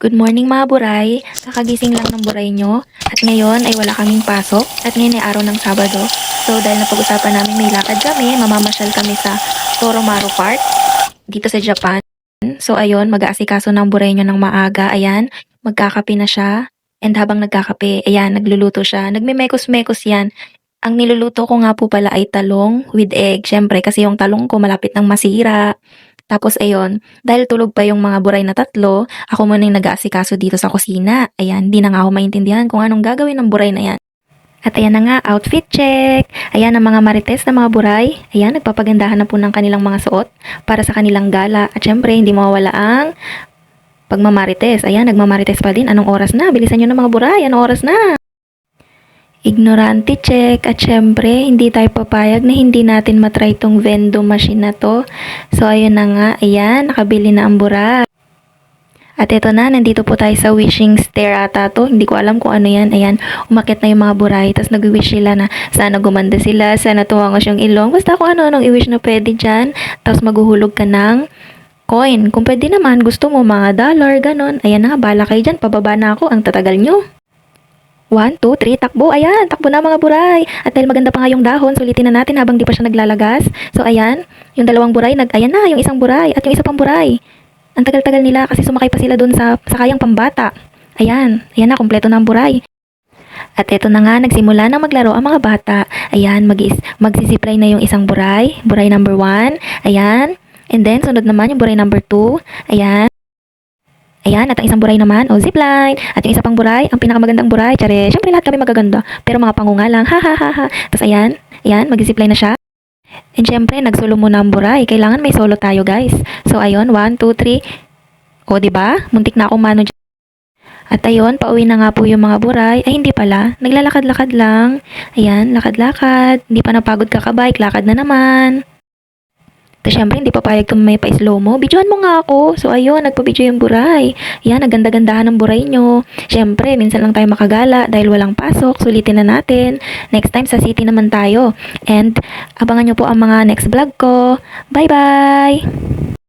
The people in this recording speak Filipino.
Good morning mga buray. Kakagising lang ng buray nyo. At ngayon ay wala kaming pasok. At ngayon ay araw ng Sabado. So dahil napag-usapan namin may lakad kami, mamamasyal kami sa Toromaru Park dito sa Japan. So ayun, mag-aasikaso ng buray nyo ng maaga. Ayan, magkakape na siya. And habang nagkakape, ayan, nagluluto siya. Nagmimekos-mekos yan. Ang niluluto ko nga po pala ay talong with egg. Syempre, kasi yung talong ko malapit ng masira. Tapos ayun, dahil tulog pa yung mga buray na tatlo, ako muna yung nag-aasikaso dito sa kusina. Ayan, di na nga ako maintindihan kung anong gagawin ng buray na yan. At ayan na nga, outfit check! Ayan ang mga marites na mga buray. Ayan, nagpapagandahan na po ng kanilang mga suot para sa kanilang gala. At syempre, hindi mawawala ang pagmamarites. Ayan, nagmamarites pa din. Anong oras na? Bilisan nyo na mga buray. Anong oras na? Ignorante check. At syempre, hindi tayo papayag na hindi natin matry tong vendo machine na to. So, ayun na nga. Ayan, nakabili na ang buray. At ito na, nandito po tayo sa wishing stair ata to. Hindi ko alam kung ano yan. Ayan, umakyat na yung mga buray. Tapos nag-wish sila na sana gumanda sila, sana tuwangos yung ilong. Basta kung ano-anong i-wish na pwede dyan. Tapos maghuhulog ka ng coin. Kung pwede naman, gusto mo mga dollar, ganon. Ayan na nga, bala kayo dyan. Pababa na ako. Ang tatagal nyo. 1, 2, 3, takbo. Ayan, takbo na mga buray. At dahil maganda pa nga yung dahon, sulitin na natin habang di pa siya naglalagas. So ayan, yung dalawang buray, ayan na, yung isang buray at yung isa pang buray. Ang tagal-tagal nila kasi sumakay pa sila dun sa kayang pambata. Ayan na, kompleto na ang buray. At eto na nga, nagsimula na maglaro ang mga bata. Ayan, magsisipline na yung isang buray. Buray number 1. Ayan. And then, sunod naman yung buray number 2. Ayan. Ayan, at ang isang buray naman, zipline. At yung isa pang buray, ang pinakamagandang buray. Tsare, syempre lahat kami magaganda. Pero mga pangunga lang, ha ha ha ha. Tapos ayan, mag-zipline na siya. And syempre, nag-solo muna ang buray. Kailangan may solo tayo, guys. So ayun, 1, 2, 3. O, diba? Muntik na akong mano dyan. At ayun, pauwi na nga po yung mga buray. Ay, hindi pala. Naglalakad-lakad lang. Ayan, lakad-lakad. Hindi pa napagod kakabike, lakad na naman. Tapos syempre, hindi papayag kung may pa-slow mo. Videoan mo nga ako. So ayun, nagpa-video yung buray. Yan, naganda-gandahan ng buray nyo. Syempre, minsan lang tayo makagala dahil walang pasok. Sulitin na natin. Next time, sa city naman tayo. And abangan nyo po ang mga next vlog ko. Bye-bye!